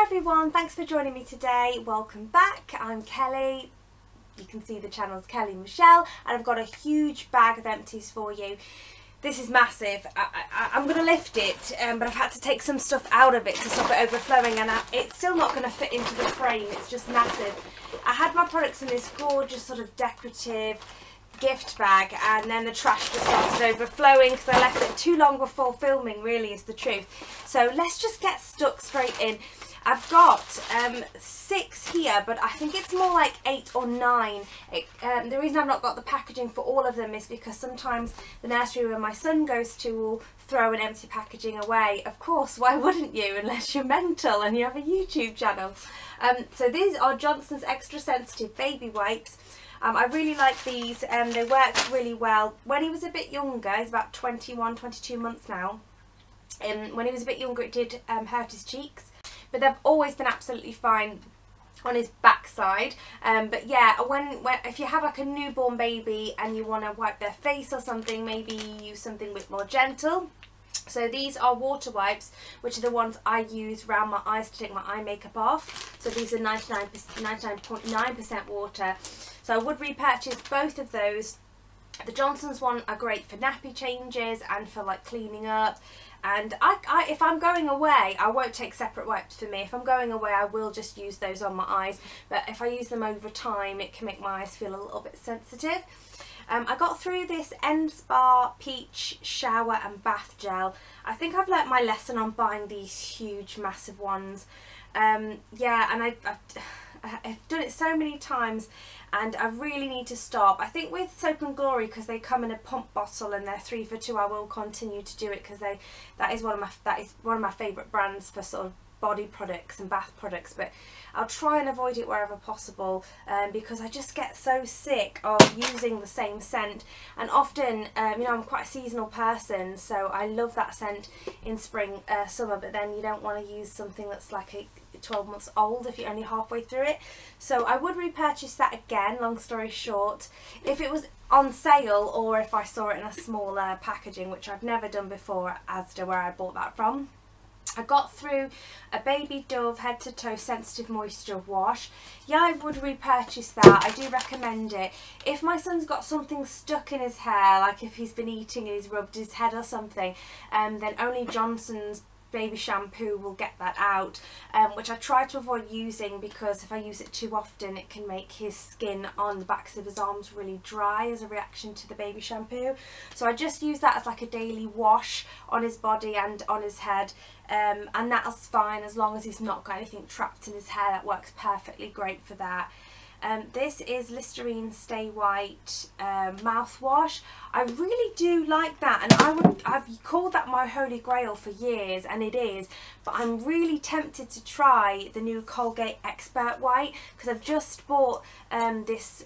Hi everyone, thanks for joining me today. Welcome back. I'm Kelly. You can see the channel's Kelly Michelle, and I've got a huge bag of empties for you. This is massive. I'm going to lift it, but I've had to take some stuff out of it to stop it overflowing, and it's still not going to fit into the frame. It's just massive. I had my products in this gorgeous sort of decorative gift bag, and then the trash just started overflowing because I left it too long before filming, really is the truth. So let's just get stuck straight in. I've got 6 here, but I think it's more like 8 or 9. The reason I've not got the packaging for all of them is because sometimes the nursery where my son goes to will throw an empty packaging away. Of course, why wouldn't you, unless you're mental and you have a YouTube channel. So these are Johnson's Extra Sensitive Baby Wipes. I really like these, they work really well. When he was a bit younger, he's about 21, 22 months now, when he was a bit younger it did hurt his cheeks, but they've always been absolutely fine on his backside. But yeah, if you have like a newborn baby and you want to wipe their face or something, maybe use something a bit more gentle. So these are water wipes, which are the ones I use around my eyes to take my eye makeup off. So these are 99.9% water. So I would repurchase both of those. The Johnson's one are great for nappy changes and for like cleaning up. And if I'm going away, I won't take separate wipes for me. If I'm going away, I will just use those on my eyes. But if I use them over time, it can make my eyes feel a little bit sensitive. I got through this End Spa Peach Shower and Bath Gel. I think I've learnt my lesson on buying these huge, massive ones. Yeah, and I've done it so many times, and I really need to stop. I think with Soap and Glory, because they come in a pump bottle and they're 3 for 2, I will continue to do it because that is one of my favourite brands for sort of body products and bath products. But I'll try and avoid it wherever possible, because I just get so sick of using the same scent. And often, you know, I'm quite a seasonal person, so I love that scent in spring, summer, but then you don't want to use something that's like 12 months old if you're only halfway through it. So I would repurchase that again, long story short, if it was on sale or if I saw it in a smaller packaging, which I've never done before at Asda where I bought that from. I got through a Baby Dove Head to Toe Sensitive Moisture Wash. Yeah, I would repurchase that. I do recommend it. If my son's got something stuck in his hair, like if he's been eating and he's rubbed his head or something, then only Johnson's baby shampoo will get that out, which I try to avoid using because if I use it too often it can make his skin on the backs of his arms really dry as a reaction to the baby shampoo. So I just use that as like a daily wash on his body and on his head, and that's fine as long as he's not got anything trapped in his hair. That works perfectly great for that. This is Listerine Stay White mouthwash. I really do like that, and I've called that my holy grail for years, and it is, but I'm really tempted to try the new Colgate Expert White because I've just bought this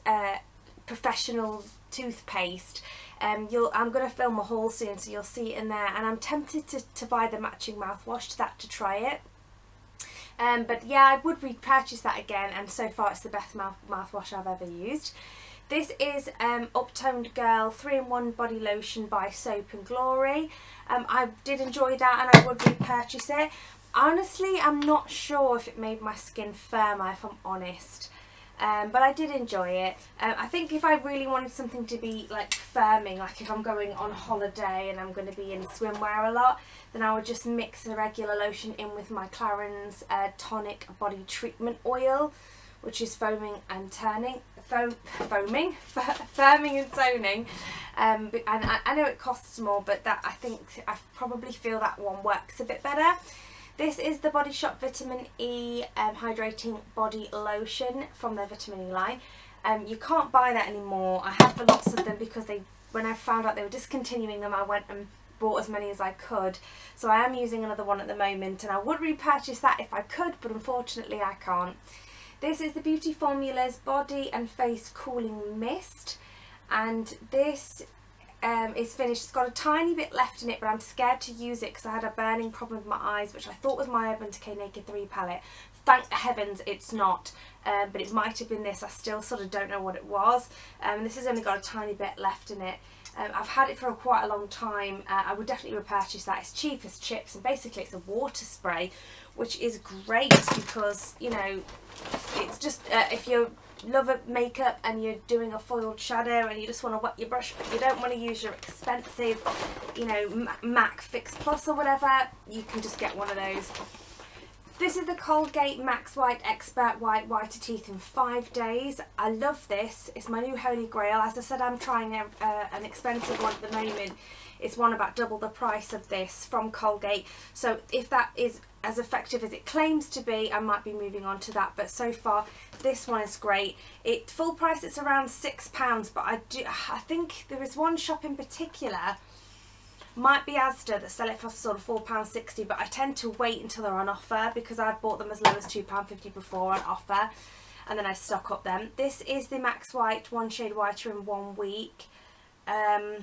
professional toothpaste. I'm going to film a haul soon, so you'll see it in there, and I'm tempted to buy the matching mouthwash to that to try it. But yeah, I would repurchase that again, and so far it's the best mouthwash I've ever used. This is Uptoned Girl 3-in-1 Body Lotion by Soap and Glory. I did enjoy that and I would repurchase it. Honestly, I'm not sure if it made my skin firmer, if I'm honest. But I did enjoy it. I think if I really wanted something to be like firming, like if I'm going on holiday and I'm going to be in swimwear a lot, then I would just mix the regular lotion in with my Clarins Tonic Body Treatment Oil, which is firming and toning. And toning. And I know it costs more, but I probably feel that one works a bit better. This is the Body Shop Vitamin E Hydrating Body Lotion from their Vitamin E line. You can't buy that anymore. I had lots of them because when I found out they were discontinuing them, I went and bought as many as I could. So I am using another one at the moment, and I would repurchase that if I could, but unfortunately I can't. This is the Beauty Formulas Body and Face Cooling Mist, and this is finished. It's got a tiny bit left in it, but I'm scared to use it because I had a burning problem with my eyes, which I thought was my Urban Decay Naked 3 palette. Thank heavens it's not, but it might have been this. I still sort of don't know what it was. This has only got a tiny bit left in it. I've had it for quite a long time. I would definitely repurchase that. It's cheap as chips, and basically it's a water spray, which is great because, you know, it's just if you love makeup and you're doing a foiled shadow and you just want to wet your brush but you don't want to use your expensive, you know, MAC Fix Plus or whatever, you can just get one of those. This is the Colgate Max White Expert White Whiter Teeth in 5 days. I love this. It's my new holy grail. As I said, I'm trying an expensive one at the moment. It's one about double the price of this from Colgate. So if that is as effective as it claims to be, I might be moving on to that. But so far, this one is great. Full price, it's around £6. But I think there is one shop in particular, might be Asda, that sell it for sort of £4.60, but I tend to wait until they're on offer because I've bought them as low as £2.50 before on offer, and then I stock up them. This is the Max White One Shade Whiter in 1 week. Yeah,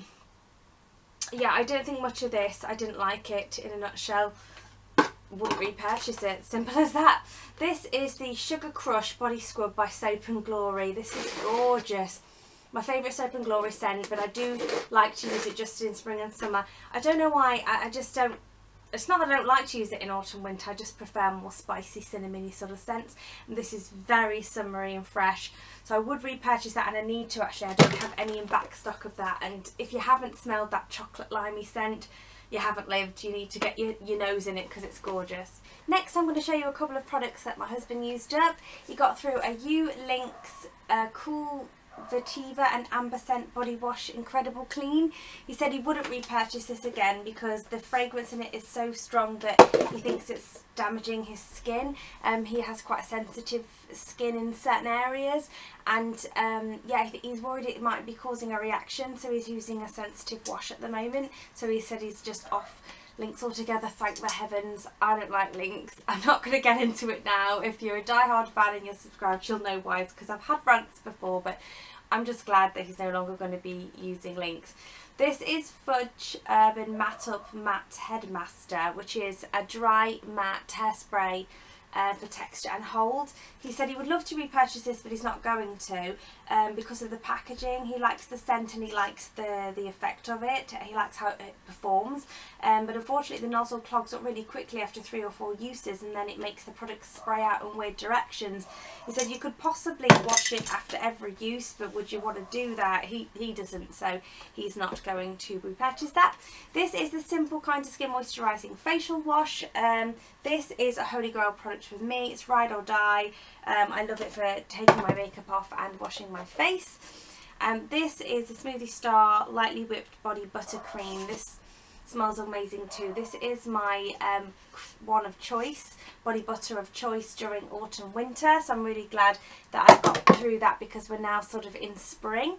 I don't think much of this. I didn't like it in a nutshell. Wouldn't repurchase it, simple as that. This is the Sugar Crush Body Scrub by Soap and Glory. This is gorgeous. My favourite Soap and Glory scent, but I do like to use it just in spring and summer. I don't know why, I just don't, it's not that I don't like to use it in autumn and winter, I just prefer more spicy, cinnamony sort of scents. And this is very summery and fresh, so I would repurchase that, and I need to actually. I don't have any in back stock of that, and if you haven't smelled that chocolate limey scent, you haven't lived. You need to get your nose in it because it's gorgeous. Next, I'm going to show you a couple of products that my husband used up. He got through a U-Lynx Cool Vetiver and Amber Scent Body Wash Incredible Clean. He said he wouldn't repurchase this again because the fragrance in it is so strong that he thinks it's damaging his skin. He has quite sensitive skin in certain areas, and yeah, he's worried it might be causing a reaction, so he's using a sensitive wash at the moment. So he said he's just off Lynx altogether, thank the heavens. I don't like Lynx. I'm not going to get into it now. If you're a die-hard fan and you're subscribed, you'll know why. It's because I've had rants before, but I'm just glad that he's no longer going to be using Lynx. This is Fudge Urban Matte Up Matte Headmaster, which is a dry matte hairspray for texture and hold. He said he would love to repurchase this, but he's not going to because of the packaging. He likes the scent and he likes the effect of it. He likes how it performs, but unfortunately the nozzle clogs up really quickly after 3 or 4 uses, and then it makes the product spray out in weird directions. He said you could possibly wash it after every use, but would you want to do that? He doesn't, so he's not going to repurchase that. This is the Simple Kind of Skin Moisturising Facial Wash. This is a holy grail product with me. It's ride or die. I love it for taking my makeup off and washing my face. This is the Smoothie Star Lightly Whipped Body Buttercream. This smells amazing too. This is my one of choice, body butter of choice during autumn winter, so I'm really glad that I got through that because we're now sort of in spring.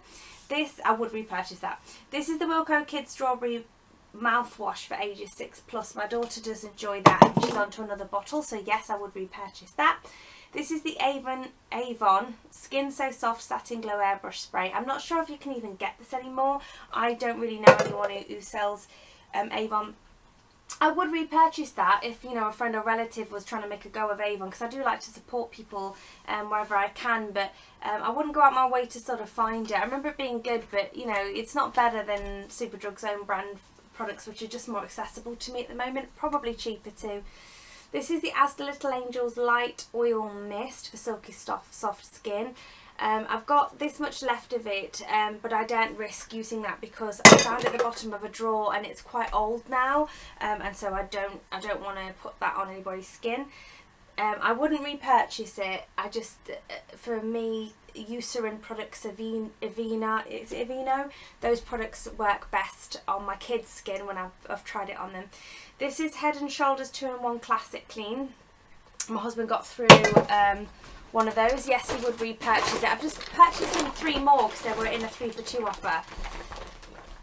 This, I would repurchase that. This is the Wilko Kids Strawberry mouthwash for ages 6+. My daughter does enjoy that and she's on to another bottle, so yes, I would repurchase that. This is the Avon Skin So Soft Satin Glow Airbrush Spray. I'm not sure if you can even get this anymore. I don't really know anyone who sells Avon. I would repurchase that if, you know, a friend or relative was trying to make a go of Avon, because I do like to support people wherever I can, but I wouldn't go out my way to sort of find it. I remember it being good, but, you know, it's not better than Superdrug's own brand products, which are just more accessible to me at the moment, probably cheaper too. This is the Asda Little Angels Light Oil Mist for silky soft skin. I've got this much left of it, but I don't risk using that because I found it at the bottom of a drawer and it's quite old now, and so I don't want to put that on anybody's skin. I wouldn't repurchase it. I just, for me, Eucerin products, Aveeno, those products work best on my kids' skin when I've tried it on them. This is Head and Shoulders 2-in-1 Classic Clean. My husband got through one of those. Yes, he would repurchase it. I've just purchased him 3 more because they were in a 3 for 2 offer.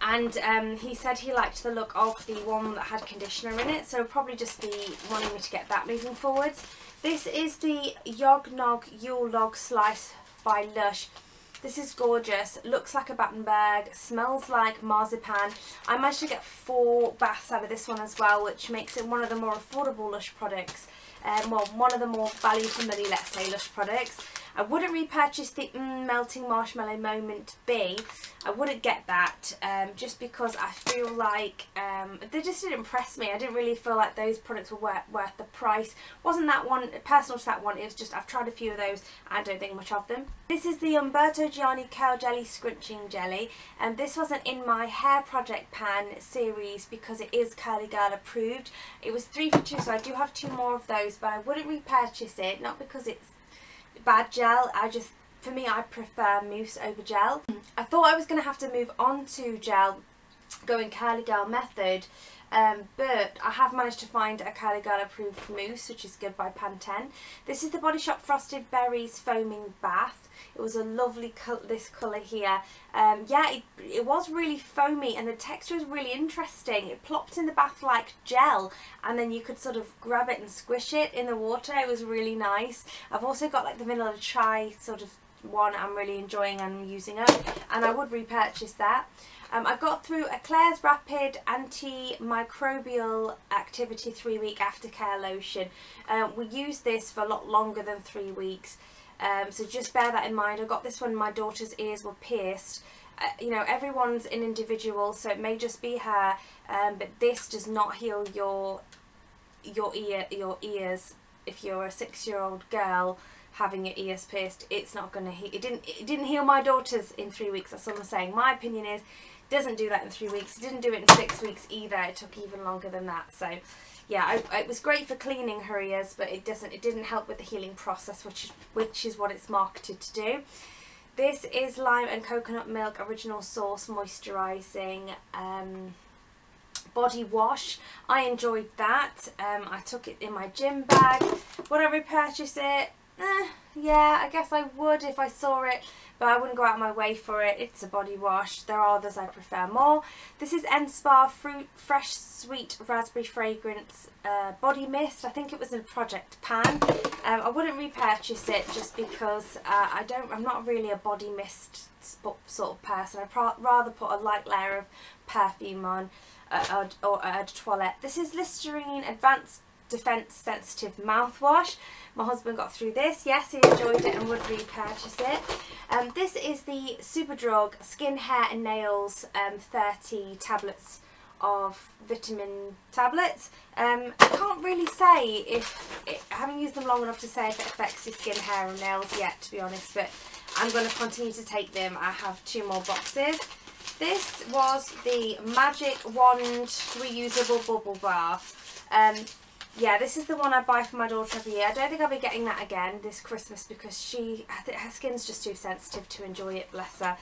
And he said he liked the look of the one that had conditioner in it, so he'll probably just be wanting me to get that moving forwards. This is the Yog Nog Yule Log Slice by Lush. This is gorgeous. Looks like a Battenberg, smells like marzipan. I managed to get 4 baths out of this one as well, which makes it one of the more affordable Lush products. Well, one of the more value for money, let's say, Lush products. I wouldn't repurchase the Melting Marshmallow Moment B. I wouldn't get that just because I feel like they just didn't impress me. I didn't really feel like those products were worth the price. Wasn't that one personal to that one, it was just I've tried a few of those, I don't think much of them. This is the Umberto Gianni Curl Jelly Scrunching Jelly, and this wasn't in my hair project pan series because it is Curly Girl approved. It was 3 for 2, so I do have 2 more of those, but I wouldn't repurchase it, not because it's bad gel, for me I prefer mousse over gel. I thought I was going to have to move on to gel, going Curly Girl method, but I have managed to find a Curly Girl approved mousse, which is good by Pantene. This is the Body Shop Frosted Berries Foaming Bath. It was a lovely this colour here. Yeah, it was really foamy and the texture was really interesting. It plopped in the bath like gel and then you could sort of grab it and squish it in the water. It was really nice. I've also got like the vanilla chai sort of one I'm really enjoying and using up, and I would repurchase that. I got through Eclair's Rapid Antimicrobial Activity 3-week Aftercare Lotion. We used this for a lot longer than 3 weeks. So just bear that in mind. I got this when my daughter's ears were pierced. You know, everyone's an individual, so it may just be her, but this does not heal your ears. If you're a 6-year-old girl having your ears pierced, it's not going to heal. It didn't heal my daughter's in 3 weeks. That's what I'm saying. My opinion is, it doesn't do that in 3 weeks. It didn't do it in 6 weeks either. It took even longer than that. So yeah, it was great for cleaning her ears, but it didn't help with the healing process, which is what it's marketed to do. This is Lime and Coconut Milk Original Source Moisturising body wash. I enjoyed that. I took it in my gym bag. Would I repurchase it? Yeah, I guess I would if I saw it, but I wouldn't go out of my way for it. It's a body wash. There are others I prefer more. This is Spa Fruit Fresh Sweet Raspberry Fragrance Body Mist. I think it was in a project pan. I wouldn't repurchase it just because I'm not really a body mist sort of person. I'd rather put a light layer of perfume on or eau de toilette. This is Listerine Advanced Defense Sensitive Mouthwash. My husband got through this. Yes, he enjoyed it and would repurchase it. This is the Superdrug Skin, Hair and Nails 30 tablets of vitamin tablets. I can't really say I haven't used them long enough to say if it affects your skin, hair and nails yet, to be honest, but I'm going to continue to take them. I have 2 more boxes. This was the Magic Wand Reusable Bubble Bar. Yeah, this is the one I buy for my daughter every year. I don't think I'll be getting that again this Christmas because her skin's just too sensitive to enjoy it, bless her.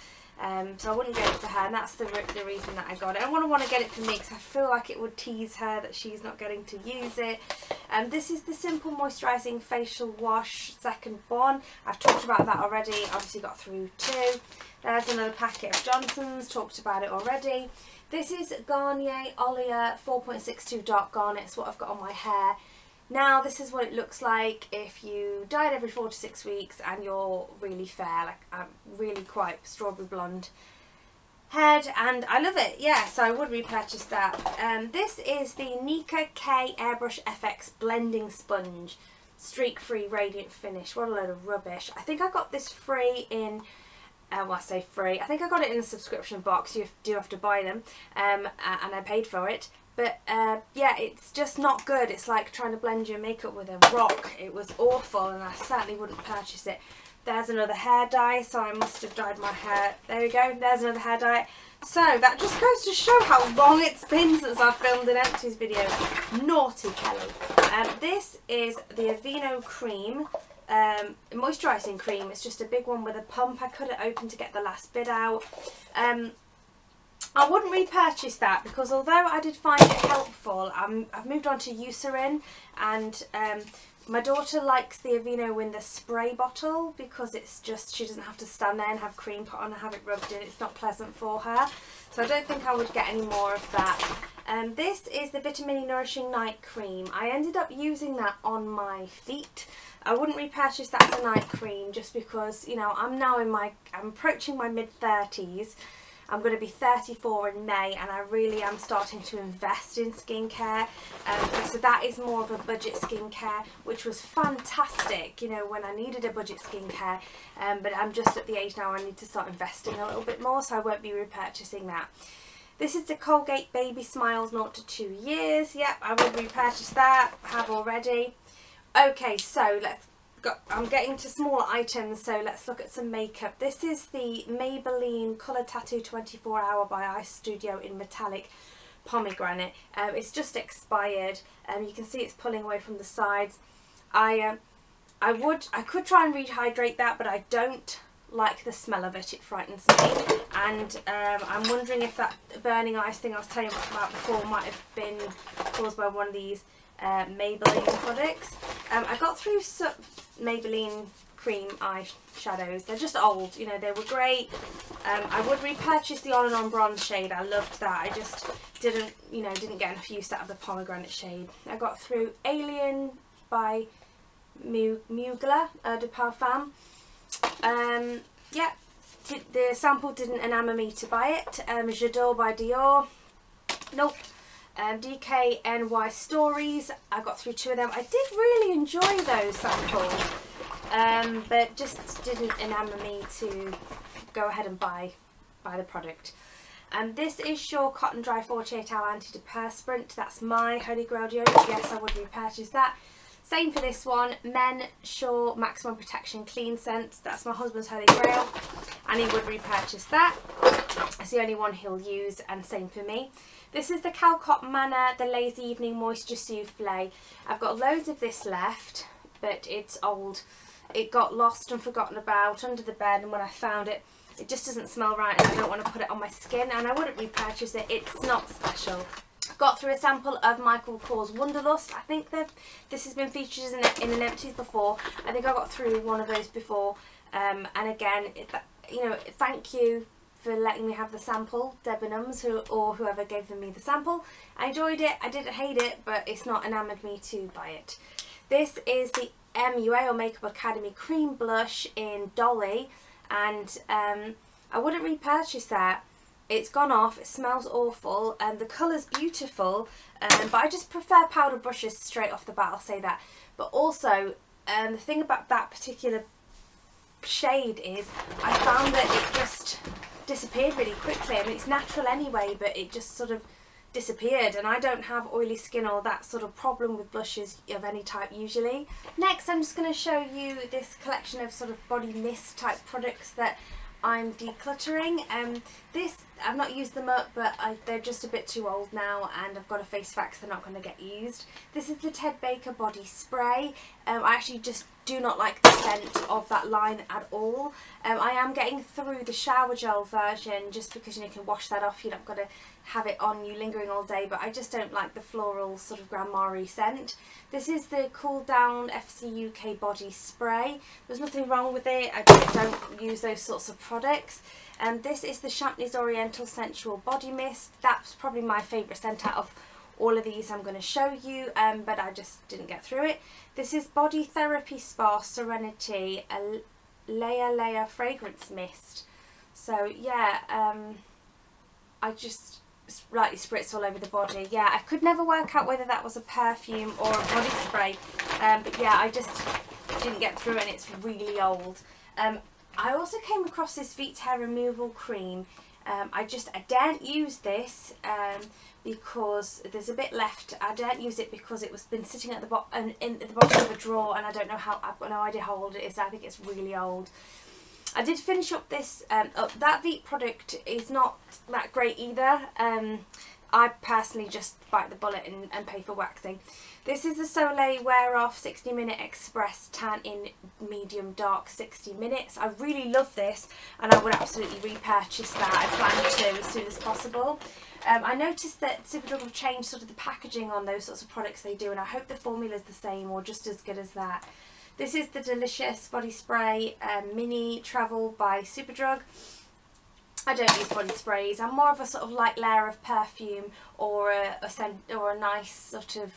So I wouldn't get it for her, and that's the reason that I got it. I want to get it for me because I feel like it would tease her that she's not getting to use it. This is the Simple Moisturising Facial Wash Second One. I've talked about that already, obviously got through 2. There's another packet of Johnson's, talked about it already. This is Garnier Olia 4.62 Dark Garnet. It's what I've got on my hair. Now this is what it looks like if you dye it every 4 to 6 weeks and you're really fair, like I'm really quite strawberry blonde head, and I love it. Yeah, so I would repurchase that. This is the Nika K Airbrush FX Blending Sponge Streak Free Radiant Finish. What a load of rubbish. I think I got this free in well, I say free, I think I got it in the subscription box. You do have to buy them, and I paid for it. But yeah, it's just not good. It's like trying to blend your makeup with a rock. It was awful, and I certainly wouldn't purchase it. There's another hair dye, so I must have dyed my hair. There we go, there's another hair dye. So that just goes to show how long it's been since I've filmed an Empties video. Naughty Kelly. This is the Aveeno Cream. Moisturising cream. It's just a big one with a pump. I cut it open to get the last bit out. I wouldn't repurchase that because although I did find it helpful, I've moved on to Eucerin, and my daughter likes the Aveeno in the spray bottle because it's just, she doesn't have to stand there and have cream put on and have it rubbed in. It's not pleasant for her, so I don't think I would get any more of that. This is the Vitamin Nourishing Night Cream. I ended up using that on my feet. I wouldn't repurchase that as a night cream just because, you know, I'm approaching my mid-30s. I'm going to be 34 in May, and I really am starting to invest in skincare. So that is more of a budget skincare, which was fantastic, you know, when I needed a budget skincare. But I'm just at the age now I need to start investing a little bit more, so I won't be repurchasing that. This is the Colgate Baby Smiles 0 to 2 years. Yep, I will repurchase that. I have already. Okay, so I'm getting to smaller items, so let's look at some makeup. This is the Maybelline Colour Tattoo 24 Hour by Ice Studio in metallic pomegranate. It's just expired. You can see it's pulling away from the sides. I could try and rehydrate that, but I don't like the smell of it. It frightens me, and I'm wondering if that burning eyes thing I was telling you about before might have been caused by one of these Maybelline products. I got through some Maybelline cream eyeshadows. They're just old, you know, they were great. I would repurchase the On and On bronze shade. I loved that. I just didn't get enough use out of the pomegranate shade. I got through Alien by Mugler de Parfum. Yeah, the sample didn't enamour me to buy it. J'adore by Dior. Nope. DKNY Stories, I got through 2 of them. I did really enjoy those samples, but just didn't enamour me to go ahead and buy the product. This is Sure Cotton Dry 48 Hour Antideperspirant. That's my Holy Grail deodorant. Yes, I would repurchase that. Same for this one, Men Sure Maximum Protection Clean Scent. That's my husband's Holy Grail, and he would repurchase that. It's the only one he'll use, and same for me. This is the Calcott Manor, the Lazy Evening Moisture Souffle. I've got loads of this left, but it's old. It got lost and forgotten about under the bed, and when I found it, it just doesn't smell right, and I don't want to put it on my skin, and I wouldn't repurchase it. It's not special. Got through a sample of Michael Kors Wonderlust. I think this has been featured in an Empties before. I think I got through one of those before. And again, you know, thank you for letting me have the sample, Debenhams, or whoever gave me the sample. I enjoyed it. I didn't hate it, but it's not enamoured me to buy it. This is the MUA or Makeup Academy Cream Blush in Dolly, and I wouldn't repurchase that. It's gone off, it smells awful, and the colour's beautiful, but I just prefer powder brushes straight off the bat, I'll say that. But also, the thing about that particular shade is I found that it just disappeared really quickly. I mean, it's natural anyway, but it just sort of disappeared, and I don't have oily skin or that sort of problem with blushes of any type usually. Next, I'm just going to show you this collection of sort of body mist type products that I'm decluttering. I've not used them up, but they're just a bit too old now, and I've got a face fax, they're not going to get used. This is the Ted Baker body spray. I actually just do not like the scent of that line at all. I am getting through the shower gel version just because you can wash that off, you're not going to have it on you lingering all day, but I just don't like the floral sort of grandma-y scent. This is the Cool Down FC UK body spray. There's nothing wrong with it, I just don't use those sorts of products. This is the Champneys Oriental Sensual Body Mist. That's probably my favourite scent out of all of these I'm going to show you, but I just didn't get through it. This is Body Therapy Spa Serenity, a Layer Fragrance Mist. So yeah, I just lightly spritz all over the body. Yeah, I could never work out whether that was a perfume or a body spray, but yeah, I just didn't get through it, and it's really old. I also came across this Veet hair removal cream. I daren't use this because there's a bit left. I daren't use it because it was been sitting at the bottom of a drawer, and I don't know how. I've got no idea how old it is. I think it's really old. I did finish up this. That Veet product is not that great either. I personally just bite the bullet and pay for waxing. This is the Soleil Wear Off 60-minute Express Tan in Medium Dark 60 minutes. I really love this, and I would absolutely repurchase that. I plan to as soon as possible. I noticed that Superdrug have changed sort of the packaging on those sorts of products they do, and I hope the formula is the same or just as good as that. This is the Delicious Body Spray Mini Travel by Superdrug. I don't use body sprays. I'm more of a sort of light layer of perfume or a scent or a nice sort of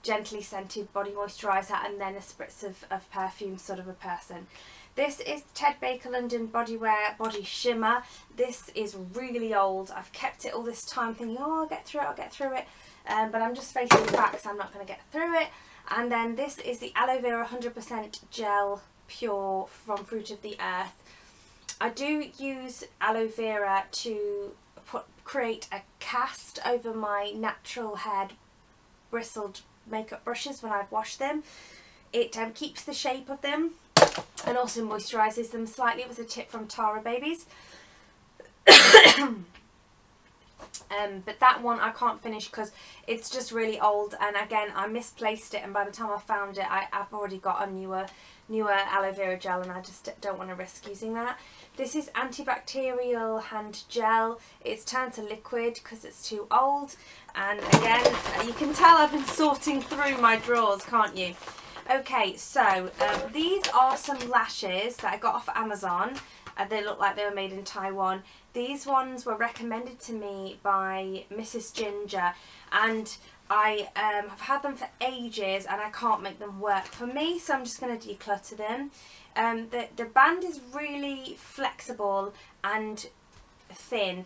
gently scented body moisturiser and then a spritz of perfume, sort of a person. This is Ted Baker London Bodywear Body Shimmer. This is really old. I've kept it all this time thinking, oh, I'll get through it. But I'm just facing the facts, I'm not going to get through it. And then this is the Aloe Vera 100% Gel Pure from Fruit of the Earth. I do use aloe vera to create a cast over my natural haired bristled makeup brushes when I've washed them. It keeps the shape of them and also moisturises them slightly. It was a tip from Tara Babies. But that one I can't finish because it's just really old, and again I misplaced it, and by the time I found it I've already got a newer aloe vera gel, and I just don't want to risk using that. This is antibacterial hand gel. It's turned to liquid because it's too old, and again you can tell I've been sorting through my drawers, can't you? Okay, so these are some lashes that I got off Amazon. They look like they were made in Taiwan. These ones were recommended to me by Mrs. Ginger, and I have had them for ages and I can't make them work for me, so I'm just going to declutter them. The band is really flexible and thin,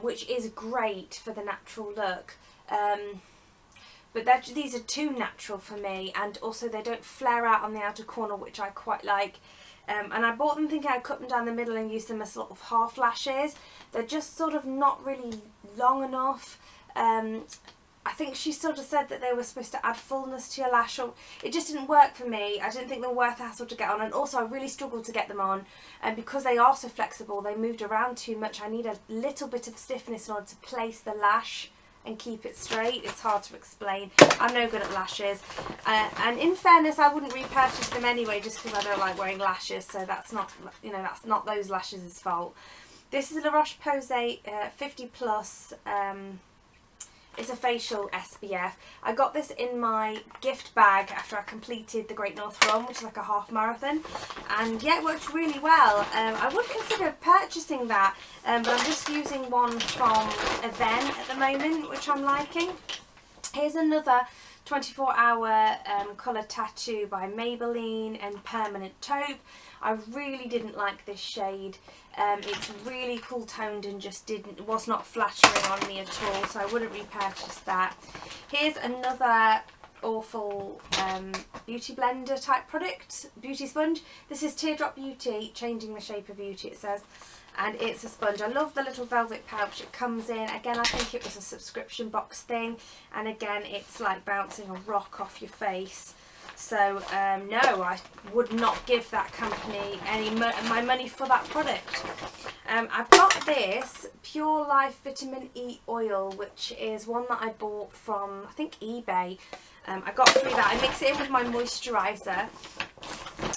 which is great for the natural look. But these are too natural for me, and also they don't flare out on the outer corner, which I quite like. And I bought them thinking I'd cut them down the middle and use them as sort of half lashes. They're just sort of not really long enough. I think she sort of said that they were supposed to add fullness to your lash, or it just didn't work for me. I didn't think they were worth the hassle to get on, and also I really struggled to get them on, and because they are so flexible, they moved around too much. I need a little bit of stiffness in order to place the lash and keep it straight. It's hard to explain. I'm no good at lashes, and in fairness I wouldn't repurchase them anyway just because I don't like wearing lashes, so that's not, you know, that's not those lashes' fault. This is La Roche-Posay 50 plus. It's a facial SPF. I got this in my gift bag after I completed the Great North Run, which is like a half marathon, and yeah, it worked really well. I would consider purchasing that, but I'm just using one from Event at the moment, which I'm liking. Here's another 24-hour colour tattoo by Maybelline and Permanent Taupe. I really didn't like this shade. It's really cool toned and just was not flattering on me at all, so I wouldn't repurchase that. Here's another awful beauty blender type product, beauty sponge. This is Teardrop Beauty, changing the shape of beauty, it says, and it's a sponge. I love the little velvet pouch it comes in. Again, I think it was a subscription box thing, and again it's like bouncing a rock off your face. So no, I would not give that company my money for that product. I've got this Pure Life Vitamin E oil, which is one that I bought from, I think, eBay. I got through that. I mix it in with my moisturiser,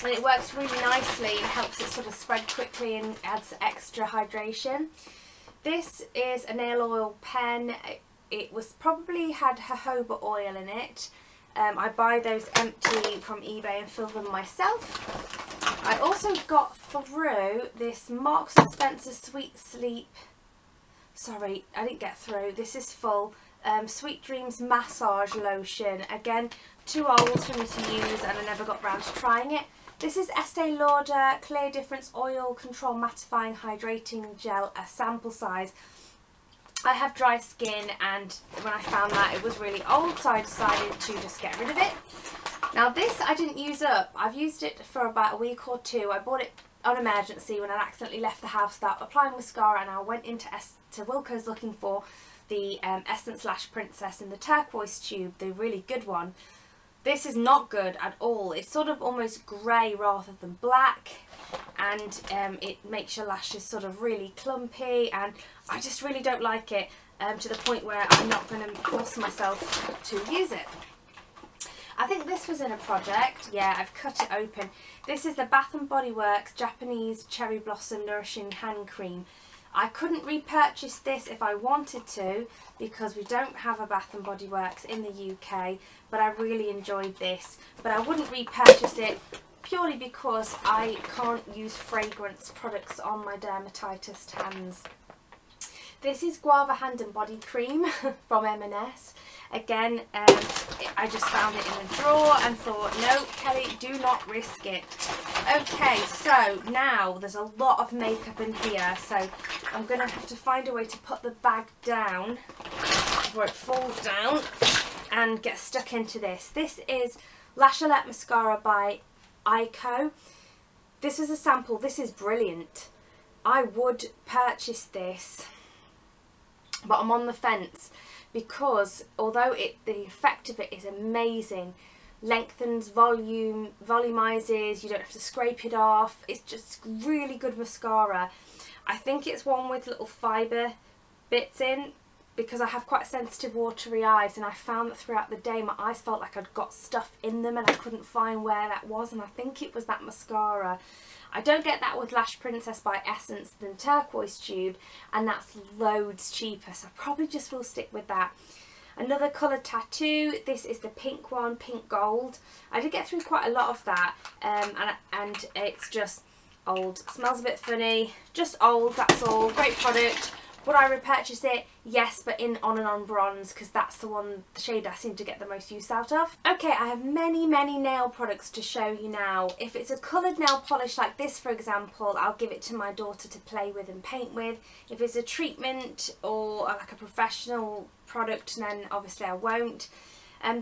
and it works really nicely and helps it sort of spread quickly and adds extra hydration. This is a nail oil pen. It was probably had jojoba oil in it. I buy those empty from eBay and fill them myself. I also got through this Marks & Spencer Sweet Sleep. Sorry, I didn't get through. This is full. Sweet Dreams Massage Lotion. Again, too old for me to use, and I never got round to trying it. This is Estee Lauder Clear Difference Oil Control Mattifying Hydrating Gel, a sample size. I have dry skin, and when I found that it was really old, so I decided to just get rid of it. Now this I didn't use up. I've used it for about a week or two. I bought it on emergency when I accidentally left the house without applying mascara, and I went into Wilko's looking for the Essence Lash Princess in the turquoise tube, the really good one. This is not good at all. It's sort of almost grey rather than black, and it makes your lashes sort of really clumpy, and I just really don't like it, to the point where I'm not going to force myself to use it. I think this was in a project. Yeah, I've cut it open. This is the Bath & Body Works Japanese Cherry Blossom Nourishing Hand Cream. I couldn't repurchase this if I wanted to because we don't have a Bath & Body Works in the UK, but I really enjoyed this. But I wouldn't repurchase it purely because I can't use fragrance products on my dermatitis hands. This is Guava Hand and Body Cream from M&S. Again, I just found it in a drawer and thought, no, Kelly, do not risk it. Okay, so now there's a lot of makeup in here, so I'm going to have to find a way to put the bag down before it falls down and get stuck into this. This is Lashalette Mascara by Ico. This is a sample. This is brilliant. I would purchase this, but I'm on the fence because although the effect of it is amazing, lengthens, volumizes, you don't have to scrape it off, it's just really good mascara. I think it's one with little fibre bits in, because I have quite sensitive watery eyes, and I found that throughout the day my eyes felt like I'd got stuff in them and I couldn't find where that was, and I think it was that mascara. I don't get that with Lash Princess by Essence, the turquoise tube, and that's loads cheaper, so I probably just will stick with that. Another colour tattoo, this is the pink one, pink gold. I did get through quite a lot of that, and it's just old. Smells a bit funny, just old, that's all. Great product. Would I repurchase it? Yes, but in On and On Bronze, because that's the shade I seem to get the most use out of. Okay, I have many nail products to show you now. If it's a coloured nail polish like this, for example, I'll give it to my daughter to play with and paint with. If it's a treatment or like a professional product, then obviously I won't.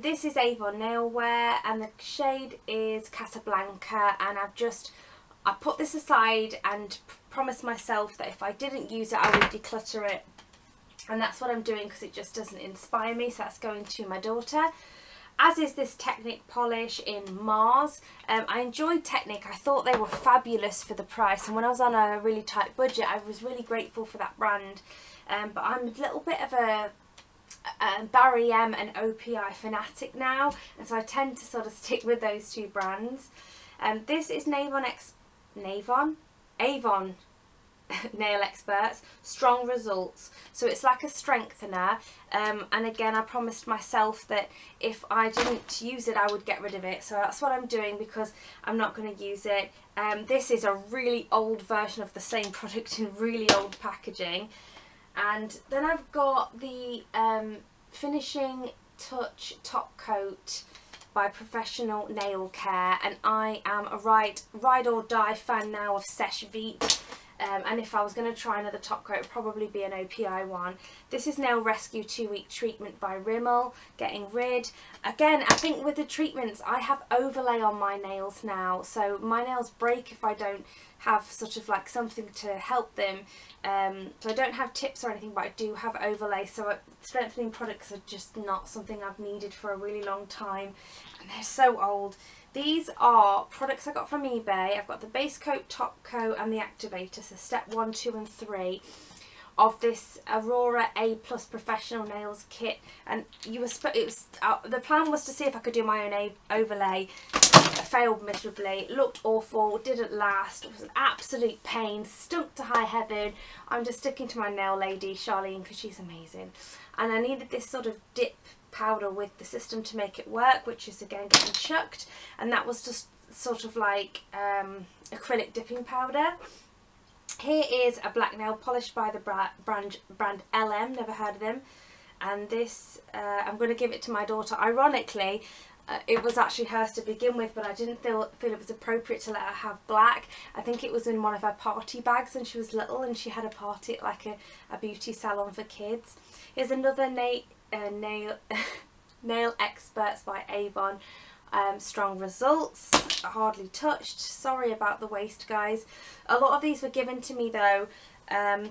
This is Avon Nail Wear, and the shade is Casablanca, and I put this aside and promised myself that if I didn't use it I would declutter it, and that's what I'm doing because it just doesn't inspire me, so that's going to my daughter. As is this Technic polish in Mars. I enjoyed Technic, I thought they were fabulous for the price, and when I was on a really tight budget I was really grateful for that brand, but I'm a little bit of a Barry M and OPI fanatic now, and so I tend to sort of stick with those two brands. This is Avon Nail Experts Strong Results, so it's like a strengthener, and again I promised myself that if I didn't use it I would get rid of it, so that's what I'm doing because I'm not going to use it. This is a really old version of the same product in really old packaging. And then I've got the Finishing Touch Top Coat by Professional Nail Care, and I am a ride or die fan now of Seche Vite, and if I was going to try another top coat it would probably be an OPI one. This is Nail Rescue 2-Week Treatment by Rimmel, getting rid. Again, I think with the treatments I have overlay on my nails now, so my nails break if I don't have sort of like something to help them. So I don't have tips or anything, but I do have overlay, so strengthening products are just not something I've needed for a really long time, and they're so old. These are products I got from eBay. I've got the base coat, top coat and the activator, so step 1, 2 and 3 of this Aurora A+ Professional Nails kit, and the plan was to see if I could do my own overlay. Failed miserably, looked awful, didn't last, it was an absolute pain, stunk to high heaven. I'm just sticking to my nail lady Charlene because she's amazing, and I needed this sort of dip powder with the system to make it work, which is again getting chucked, and that was just sort of like acrylic dipping powder. Here is a black nail polish by the brand LM, never heard of them, and this I'm going to give it to my daughter. Ironically, it was actually hers to begin with, but I didn't feel it was appropriate to let her have black. I think it was in one of her party bags when she was little and she had a party at like a beauty salon for kids. Here's another Nail Experts by Avon, Strong Results, hardly touched. Sorry about the waste, guys. A lot of these were given to me though.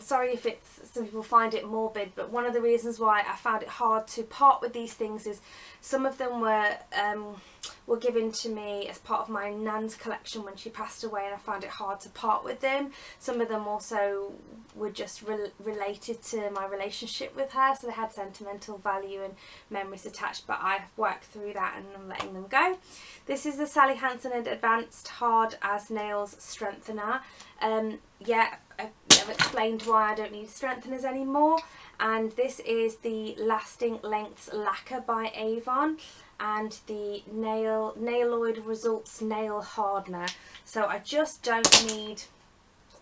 Sorry if some people find it morbid, but one of the reasons why I found it hard to part with these things is some of them were given to me as part of my nan's collection when she passed away, and I found it hard to part with them. Some of them also were just related to my relationship with her, so they had sentimental value and memories attached, but I've worked through that and I'm letting them go. This is the Sally Hansen and Advanced Hard as Nails Strengthener. Yeah, I've explained why I don't need strengtheners anymore. And this is the Lasting Lengths Lacquer by Avon, and the Nailoid Results Nail Hardener. So I just don't need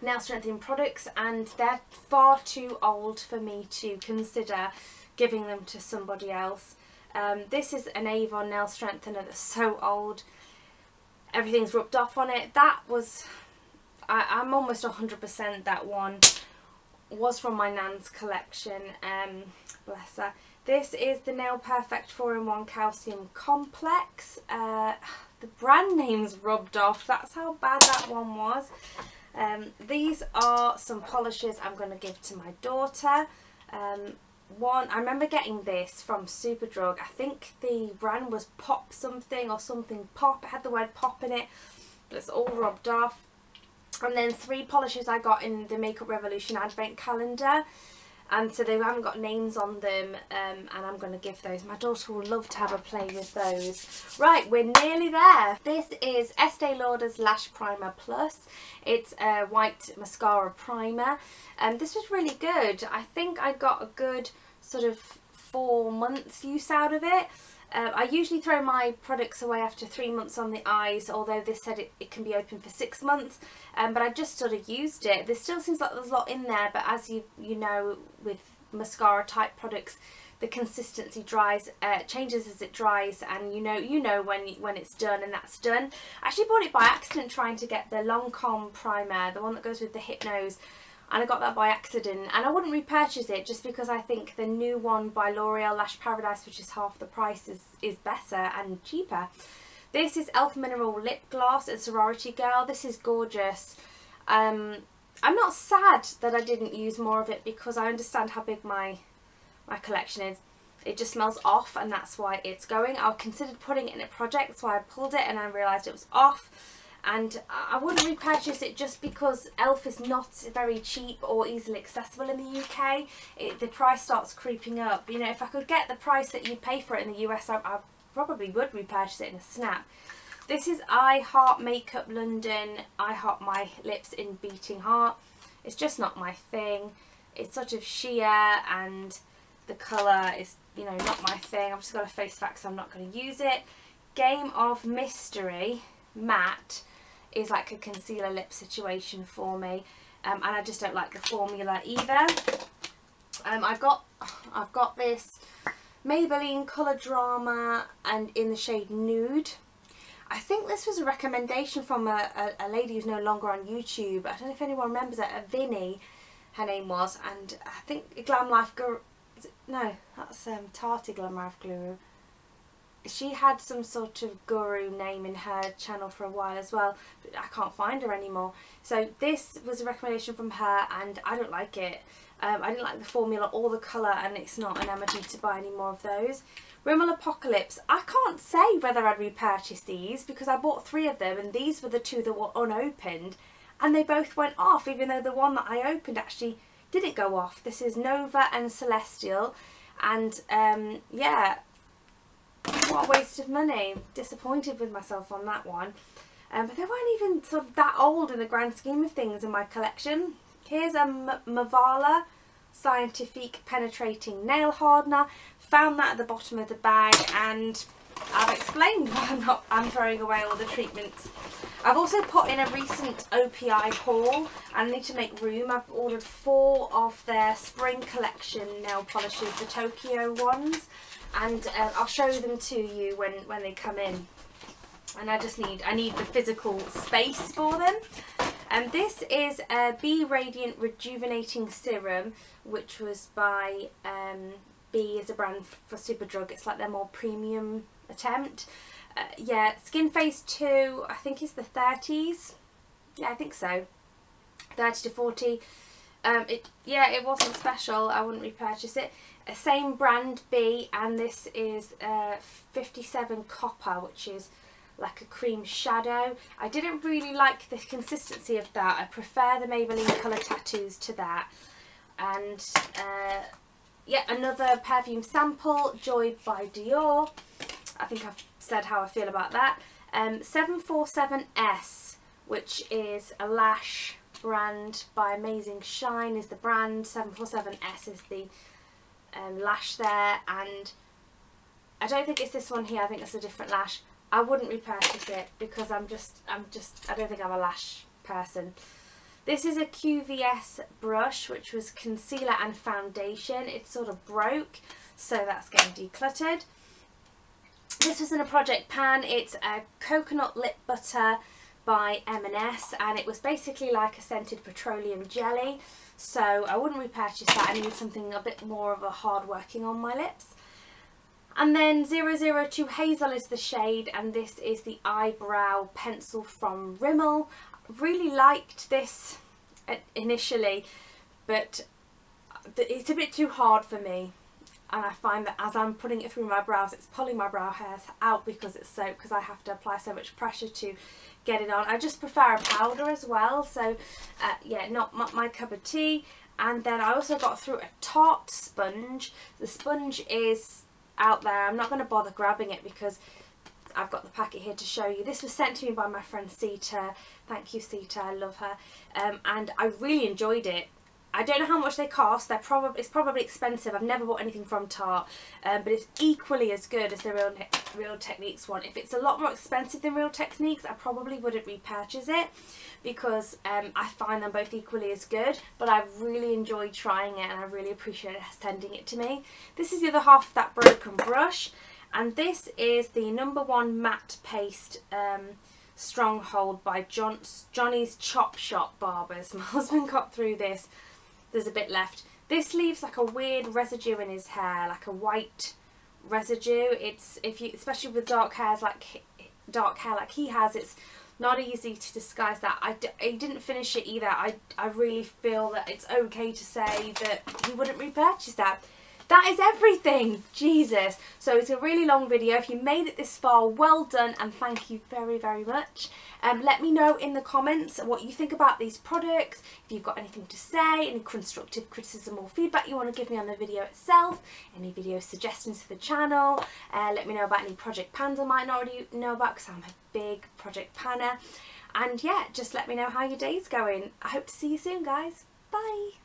nail strengthening products, and they're far too old for me to consider giving them to somebody else. This is an Avon nail strengthener that's so old, everything's rubbed off on it. That was, I'm almost 100% that one was from my nan's collection, bless her. This is the Nail Perfect 4-in-1 Calcium Complex. The brand name's rubbed off, that's how bad that one was. These are some polishes I'm going to give to my daughter. I remember getting this from Superdrug. I think the brand was Pop something or something Pop. It had the word Pop in it, but it's all rubbed off. And then 3 polishes I got in the Makeup Revolution advent calendar, and so they haven't got names on them, and I'm going to give those. My daughter will love to have a play with those. Right, we're nearly there. This is Estee Lauder's Lash Primer Plus. It's a white mascara primer, and this was really good. I think I got a good sort of 4 months use out of it. I usually throw my products away after 3 months on the eyes, although this said it can be open for 6 months, but I just sort of used it. There still seems like there's a lot in there, but as you know, with mascara type products, the consistency changes as it dries, and you know when it's done, and that's done. I actually bought it by accident trying to get the Lancome primer, the one that goes with the Hypnose, and I got that by accident, and I wouldn't repurchase it just because I think the new one by L'Oreal Lash Paradise, which is half the price, is better and cheaper. This is Elf Mineral Lip Gloss and Sorority Girl. This is gorgeous. I'm not sad that I didn't use more of it because I understand how big my collection is. It just smells off, and that's why it's going. I considered putting it in a project, so I pulled it and I realised it was off. And I wouldn't repurchase it just because Elf is not very cheap or easily accessible in the UK. The price starts creeping up. You know, if I could get the price that you pay for it in the US, I probably would repurchase it in a snap. This is I Heart Makeup London, I Heart My Lips in Beating Heart. It's just not my thing. It's sort of sheer, and the colour is, you know, not my thing. I've just got a face fact, so I'm not going to use it. Game of Mystery Matte is like a concealer lip situation for me, and I just don't like the formula either. I've got this Maybelline Colour Drama, and in the shade Nude. I think this was a recommendation from a lady who's no longer on YouTube. I don't know if anyone remembers it. Vinny, her name was, and I think Glam Life Guru. No, that's Tati Glam Life Guru. She had some sort of guru name in her channel for a while as well, but I can't find her anymore. So this was a recommendation from her, and I don't like it. I didn't like the formula or the colour, and it's not enamoured me to buy any more of those. Rimmel Apocalypse. I can't say whether I'd repurchase these because I bought 3 of them, and these were the 2 that were unopened, and they both went off, even though the one that I opened actually didn't go off. This is Nova and Celestial, and yeah, what a waste of money. Disappointed with myself on that one. But they weren't even sort of that old in the grand scheme of things in my collection. Here's a Mavala Scientifique Penetrating Nail Hardener. Found that at the bottom of the bag, and I've explained why I'm throwing away all the treatments. I've also put in a recent OPI haul, and I need to make room. I've ordered 4 of their spring collection nail polishes, the Tokyo ones, and I'll show them to you when they come in. And I need the physical space for them. And this is a B Radiant Rejuvenating Serum, which was by B as a brand for Superdrug. It's like their more premium attempt. Yeah, Skin Phase 2, I think is the 30s. Yeah, I think so. 30 to 40. It wasn't special. I wouldn't repurchase it. Same brand B, and this is 57 Copper, which is like a cream shadow. I didn't really like the consistency of that. I prefer the Maybelline Colour Tattoos to that. And yeah, another perfume sample, Joy by Dior. I think I've said how I feel about that. 747S, which is a lash brand by Amazing Shine is the brand. 747S is the lash there, and I don't think it's this one here. I think it's a different lash. I wouldn't repurchase it because I don't think I'm a lash person. This is a QVS brush, which was concealer and foundation. It sort of broke, so that's getting decluttered. This was in a project pan. It's a coconut lip butter by M&S, and it was basically like a scented petroleum jelly, so I wouldn't repurchase that. I need something a bit more of a hard working on my lips. And then 002 Hazel is the shade, and this is the eyebrow pencil from Rimmel. I really liked this initially, but it's a bit too hard for me, and I find that as I'm putting it through my brows, it's pulling my brow hairs out because it's so, because I have to apply so much pressure to get it on. I just prefer a powder as well, so yeah, not my cup of tea. And then I also got through a Tarte sponge. The sponge is out there. I'm not going to bother grabbing it because I've got the packet here to show you. This was sent to me by my friend Sita. Thank you, Sita, I love her. And I really enjoyed it. I don't know how much they cost. It's probably expensive. I've never bought anything from Tarte, but it's equally as good as the Real Techniques one. If it's a lot more expensive than Real Techniques, I probably wouldn't repurchase it because I find them both equally as good. But I've really enjoyed trying it, and I really appreciate it sending it to me. This is the other half of that broken brush, and this is the #1 matte paste Stronghold by Johnny's Chop Shop Barbers. My husband got through this. There's a bit left. This leaves like a weird residue in his hair, like a white residue. It's, especially with dark hair like he has, it's not easy to disguise that. I didn't finish it either. I really feel that it's okay to say that he wouldn't repurchase that. That is everything, Jesus. So it's a really long video. If you made it this far, well done, and thank you very, very much. Let me know in the comments what you think about these products, if you've got anything to say, any constructive criticism or feedback you want to give me on the video itself, any video suggestions for the channel. Let me know about any project pans I might not already know about, because I'm a big project panner. And yeah, just let me know how your day's going. I hope to see you soon, guys. Bye.